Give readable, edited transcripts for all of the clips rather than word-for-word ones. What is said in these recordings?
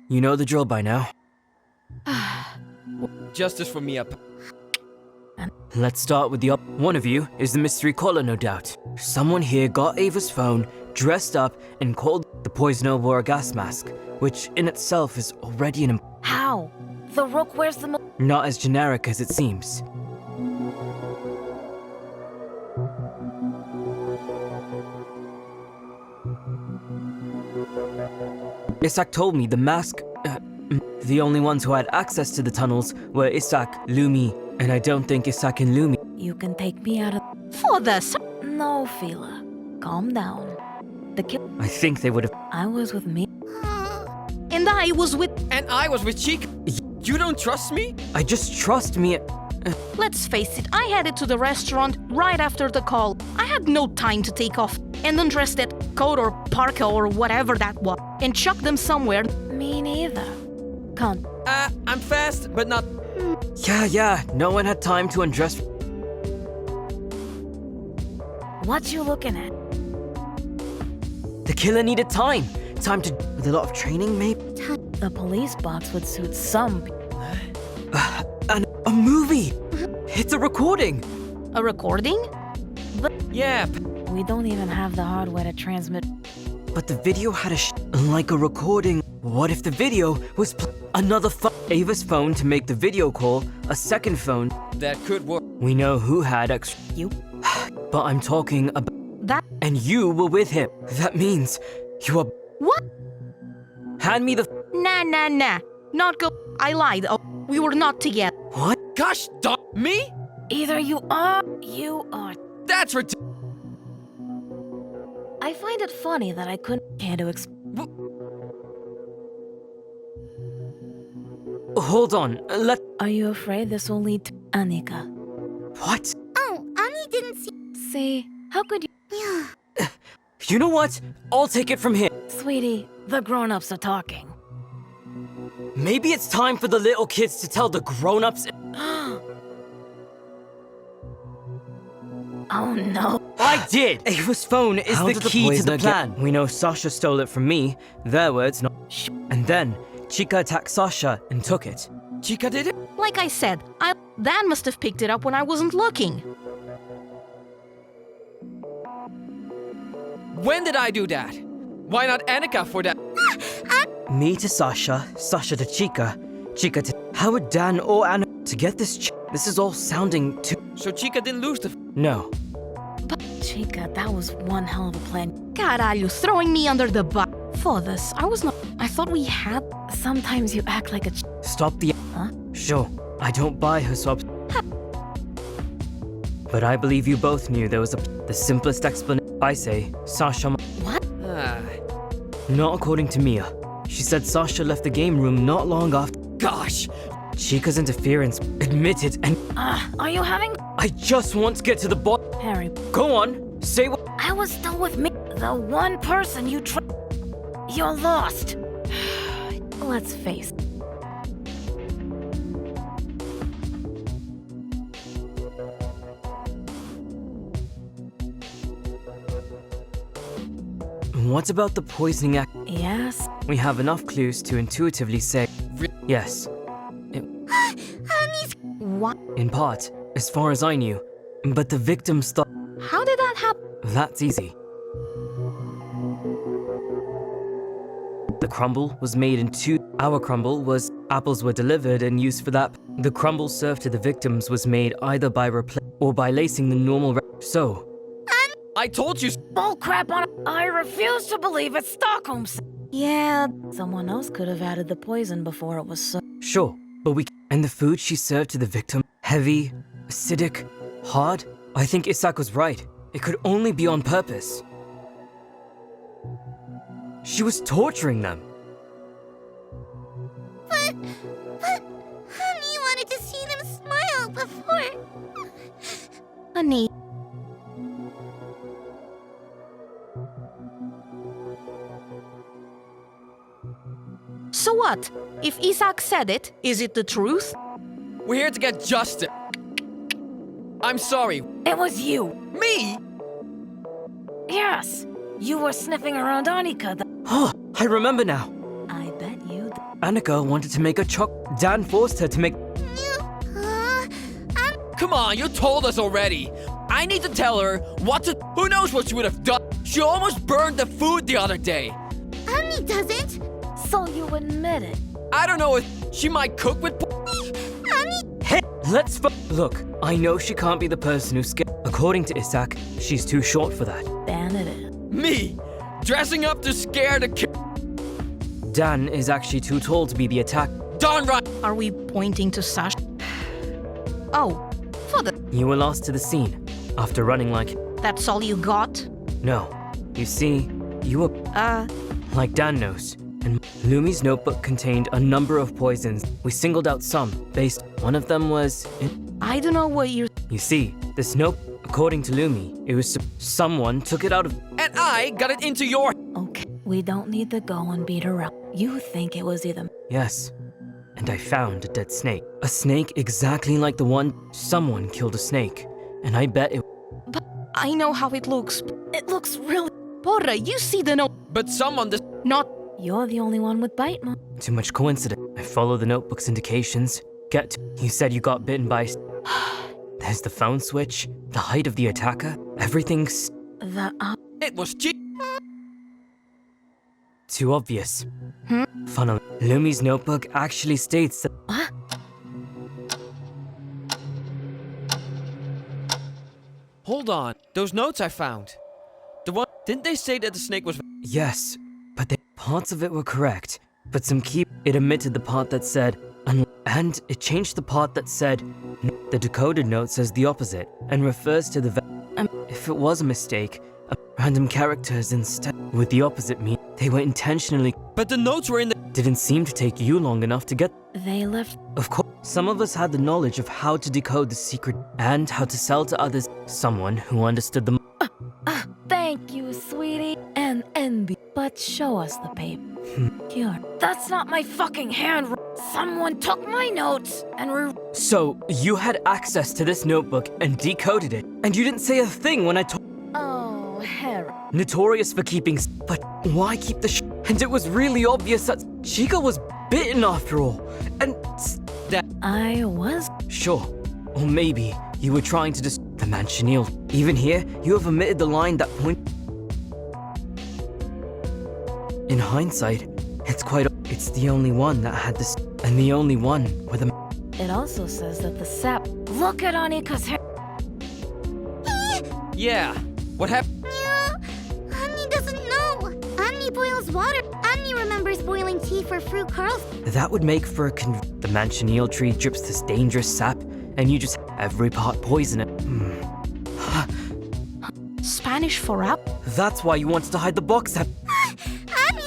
You know the drill by now. Justice for me up. Let's start with the one of you is the mystery caller, no doubt. Someone here got Ava's phone, dressed up, and called the poisoner wore a gas mask, which in itself is already an How? The Rook wears the not as generic as it seems. Isak told me the mask... the only ones who had access to the tunnels were Isak, Lumi, and I don't think Isak and Lumi... You can take me out of... For this. No, Fila. Calm down. The kill... I think they would have... I was with me. And I was with... And I was with Chica. You don't trust me? I just trust me... Let's face it, I headed to the restaurant right after the call. I had no time to take off and undress that coat or parka or whatever that was and chuck them somewhere. Me neither. Can't... I'm fast, but not... Yeah, no one had time to undress... What you looking at? The killer needed time. Time to... With a lot of training, maybe? The police box would suit some... And a movie! It's a recording! A recording? Yeah. We don't even have the hardware to transmit... But the video had a like a recording. What if the video was another Ava's phone to make the video call, a second phone? That could work. We know who had You? But I'm talking about... That... And you were with him. That means you are... What? Hand me the... Nah. Not go... I lied. Oh, we were not together. What? Gosh, me? Either you are... You are... That's ridiculous. I find it funny that I couldn't care to Hold on, Are you afraid this will lead to Annika? What? Oh, Annie didn't see. See, how could you... Yeah. You know what? I'll take it from here. Sweetie, the grown-ups are talking. Maybe it's time for the little kids to tell the grown-ups... Oh no. I did! Ava's phone is the key to the plan. We know Sasha stole it from me. Their words, not... Shh. And then, Chica attacked Sasha and took it. Chica did it? Like I said, Dan must have picked it up when I wasn't looking. When did I do that? Why not Annika for that? Me to Sasha, Sasha to Chica, Chica to... How would Dan or Anna... To get this This is all sounding too... So Chica didn't lose the... No. Chica, that was one hell of a plan. Caralho, throwing me under the bus. For this, I was not... I thought we had... Sometimes you act like a Stop the... Huh? Sure, I don't buy her swap. But I believe you both knew there was the simplest explanation. I say, Sasha... What? Not according to Mia. She said Sasha left the game room not long after... Gosh! Chica's interference admitted and... Are you having... I just want to get to the bottom. Harry, Go on, say what... I was still with me. The one person you You're lost. Let's face it. What about the poisoning act? Yes? We have enough clues to intuitively say... Yes. Annie's. What? In part, as far as I knew. But the victims thought... How did that happen? That's easy. The crumble was made in two... Our crumble was... Apples were delivered and used for that. The crumble served to the victims was made either by or by lacing the normal... So... I told you... Bull crap on... I refuse to believe it's Stockholm. Yeah, someone else could have added the poison before it was so... Sure, but we... And the food she served to the victim... Heavy, acidic, hard? I think Isak was right. It could only be on purpose. She was torturing them. But Annie wanted to see them smile before. Honey. So what? If Isak said it, is it the truth? We're here to get justice. I'm sorry. It was you. Me? Yes. You were sniffing around Annika. Oh, I remember now. I bet you... Annika wanted to make a Dan forced her to make. Come on, you told us already. I need to tell her what to. Who knows what she would have done? She almost burned the food the other day. Annie doesn't. So you admit it. I don't know if she might cook with. Annie. Hey, let's look. I know she can't be the person who's scared. According to Isak, she's too short for that. Dan it is. Me, dressing up to scare the kid. Dan is actually too tall to be the attack. Darn right. Are we pointing to Sash? Oh, for the... You were lost to the scene after running like. That's all you got? No. You see, you were. Like Dan knows. And Lumi's notebook contained a number of poisons. We singled out some, based. One of them was. I don't know what you're... You see, this note, according to Lumi, it was someone took it out of. And I got it into your. Okay, we don't need to go and beat her up. You think it was either... Yes. And I found a dead snake. A snake exactly like the one. Someone killed a snake. And I bet it. But I know how it looks. It looks really... Porra, you see the note... But someone this. Not... You're the only one with bite marks. Too much coincidence. I follow the notebook's indications. You said you got bitten by. There's the phone switch, the height of the attacker, everything's It was cheap. too obvious. Funnily, Lumi's notebook actually states that. What? Hold on. Those notes I found. The one. Didn't they say that the snake was. Yes, but parts of it were correct. But some key. It omitted the part that said. And it changed the part that said. The decoded note says the opposite and refers to the. If it was a mistake, random characters instead with the opposite meaning. They were intentionally. But the notes were in the. Didn't seem to take you long enough to get. They left... Of course, some of us had the knowledge of how to decode the secret and how to sell to others. Someone who understood them. Thank you, sweetie. And envy. But show us the paper. Here. That's not my fucking hand. Someone took my notes and So, you had access to this notebook and decoded it, and you didn't say a thing when I told. Oh, Harry. Notorious for keeping. But why keep the And it was really obvious that Chica was bitten after all. And. I was... Sure. Or maybe you were trying to the man chenille. Even here, you have omitted the line that point. In hindsight, it's quite. It's the only one that had this, and the only one with a. It also says that the sap... Look at Annika's hair. Yeah. What happened? Annie doesn't know. Annie boils water. Annie remembers boiling tea for fruit curls. That would make for a the manchineel tree drips this dangerous sap, and you just every part poison it. Spanish for up? That's why you wanted to hide the box. Annie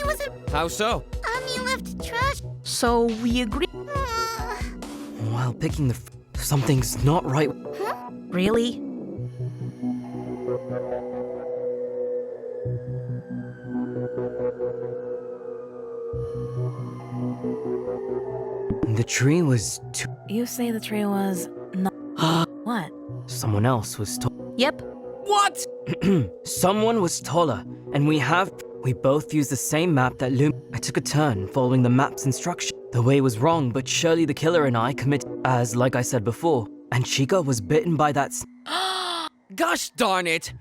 wasn't. How so? Annie left trash. So we agree. While picking the something's not right. Really? The tree was too. You say the tree was... not... What? Someone else was tall. Yep. What? Someone was taller, and we both used the same map that I took a turn following the map's instruction. The way was wrong, but surely the killer and I committed, as like I said before, and Chica was bitten by that. Gosh darn it!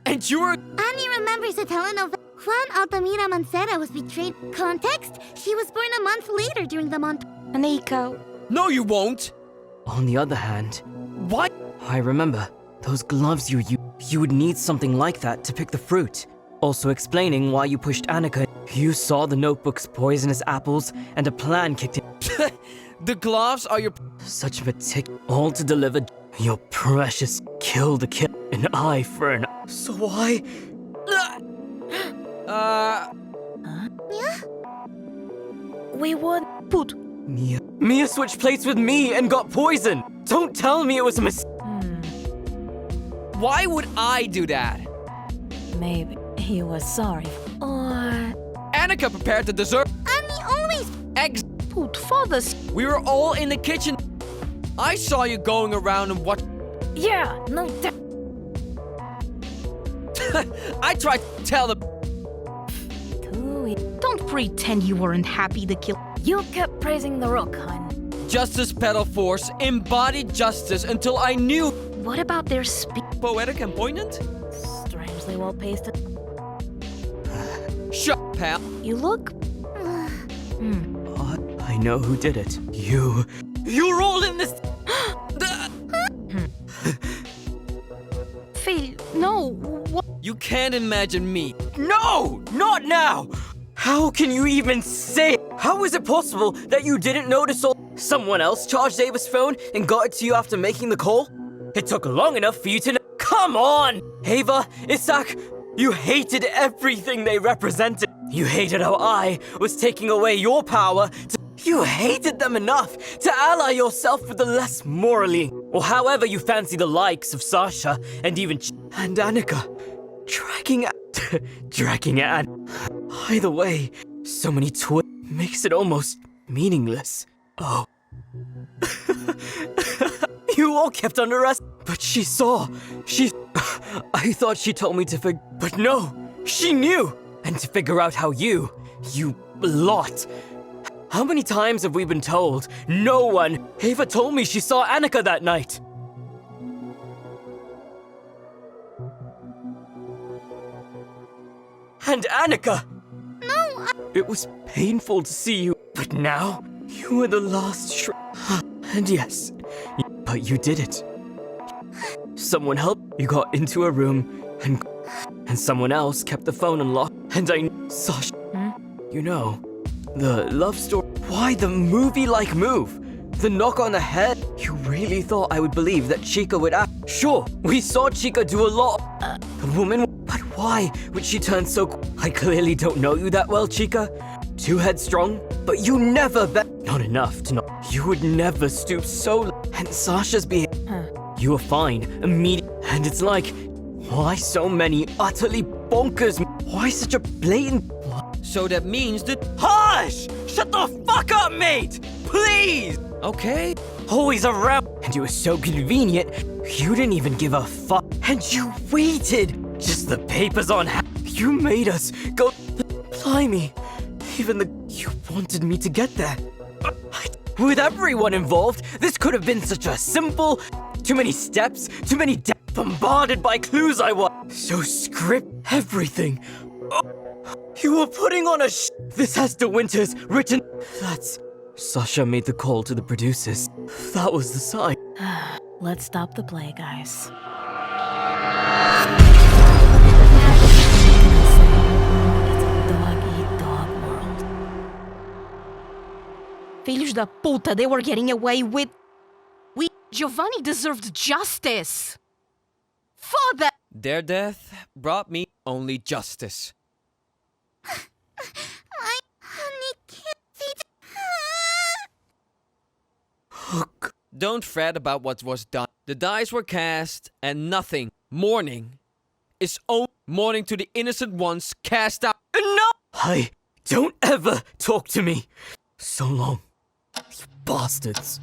And you were. Annie remembers the telenovela. Juan Altamira Mancera was betrayed. Context? She was born a month later during the month. Aniko. No, you won't. On the other hand, What? I remember those gloves you would need something like that to pick the fruit. Also explaining why you pushed Annika. You saw the notebook's poisonous apples, and a plan kicked in. The gloves are your. Such a all to deliver your precious kill the kid, an eye for an. So why? We would... Put. Mia switched plates with me and got poisoned. Don't tell me it was a mistake. Why would I do that? Maybe he was sorry. Or... Annika prepared the dessert. Annie always. Eggs. Put fathers. We were all in the kitchen. I saw you going around and what? Yeah, no doubt. I tried to tell the. Too Don't pretend you weren't happy to kill. You kept praising the rook, hun. Justice Pedal Force embodied justice until I knew. What about their speech? Poetic and poignant? Strangely well pasted. Shut, pal. You look... I know who did it. You. You're all in this. Phil, no, what? You can't imagine me. No! Not now! How can you even say? How is it possible that you didn't notice all? Someone else charged Ava's phone and got it to you after making the call? It took long enough for you to know. Come on! Ava, Isak, you hated everything they represented. You hated how I was taking away your power to... You hated them enough to ally yourself with the less morally, or however you fancy the likes of Sasha and even and Annika. Dragging at. Either way, so many makes it almost meaningless. Oh. You all kept under us, but she saw. I thought she told me to but no, she knew. And to figure out how you lot. How many times have we been told? No one. Ava told me she saw Annika that night. And Annika! No, It was painful to see you, but now you were the last And yes, but you did it. Someone helped. You got into a room, and someone else kept the phone unlocked. And Sasha, you know, the love story. Why the movie-like move? The knock on the head? You really thought I would believe that Chica would act? Sure, we saw Chica do a lot. The woman, but why would she turn so? I clearly don't know you that well, Chica. Too headstrong, but you never bet. Not enough to know. You would never stoop so. And Sasha's behavior. You were fine, immediate. And it's like, why so many utterly bonkers? Why such a blatant? So that means that... Hush! Shut the fuck up, mate! Please! Okay. Always around. And it was so convenient, you didn't even give a fuck. And you waited. Just the papers on you made us go. Blimey. Even you wanted me to get there. With everyone involved, this could have been such a simple... Too many steps, too many bombarded by clues I was. So script everything. You were putting on a This has De Winters written. That's... Sasha made the call to the producers. That was the sign. Let's stop the play, guys. It's a dog-eat-dog world. Filhos da puta, they were getting away with... Giovanni deserved justice. For that... Their death brought me only justice. my honey can't Hook. Don't fret about what was done. The dice were cast, and nothing. Mourning is only mourning to the innocent ones cast out. No! Don't ever talk to me. So long. You bastards.